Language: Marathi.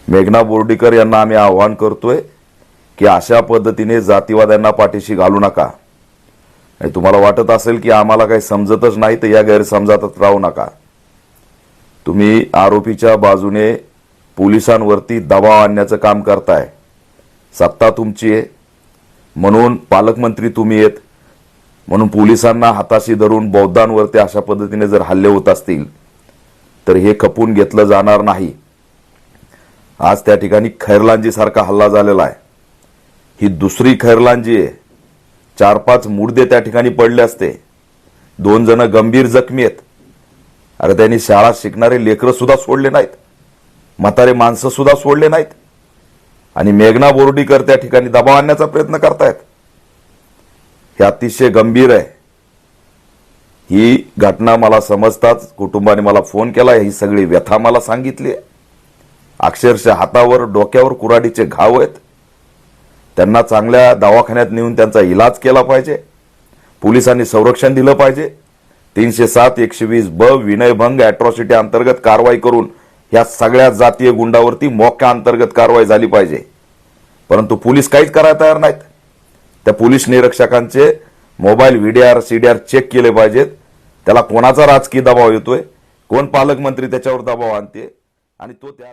मेघना बोर्डीकर यांना आम्ही आवाहन करतोय की अशा पद्धतीने जातीवाद्यांना पाठीशी घालू नका। आणि तुम्हाला वाटत असेल की आम्हाला काही समजतच नाही तर या गैरसमजात राहू नका। तुम्ही आरोपीच्या बाजूने पोलिसांवरती दबाव आणण्याचं काम करताय। सत्ता तुमची आहे म्हणून पालकमंत्री तुम्ही आहेत म्हणून पोलिसांना हाताशी धरून बौद्धांवरती अशा पद्धतीने जर हल्ले होत असतील तर हे खपून घेतलं जाणार नाही। आज त्या ठिकाणी खैरलांजी सारखा हल्ला झालेला आहे। ही दुसरी खैरलांजी आहे। 4-5 मुर्दे त्या ठिकाणी पडले असते। 2 जण गंभीर जखमी आहेत। अरे त्यांनी शाळा शिकणारे लेकरं सुद्धा सोडले नाहीत, म्हातारे माणसं सुद्धा सोडले नाहीत आणि मेघना बोर्डीकर त्या ठिकाणी दबाव आणण्याचा प्रयत्न करतायत। हे अतिशय गंभीर आहे। ही घटना मला समजताच कुटुंबाने मला फोन केला, ही सगळी व्यथा मला सांगितली। अक्षरशः हातावर डोक्यावर कुऱ्हाडीचे घाव आहेत। त्यांना चांगल्या दवाखान्यात नेऊन त्यांचा इलाज केला पाहिजे। पोलिसांनी संरक्षण दिलं पाहिजे। 307-120 ब विनयभंग अॅट्रॉसिटी अंतर्गत कारवाई करून या सगळ्या जातीय गुंडावरती मोक्या अंतर्गत कारवाई झाली पाहिजे। परंतु पोलीस काहीच करायला तयार नाहीत। त्या पोलीस निरीक्षकांचे मोबाईल व्हीडीआर सीडीआर चेक केले पाहिजेत। त्याला कोणाचा राजकीय दबाव येतोय, कोण पालकमंत्री त्याच्यावर दबाव आणते आणि तो त्या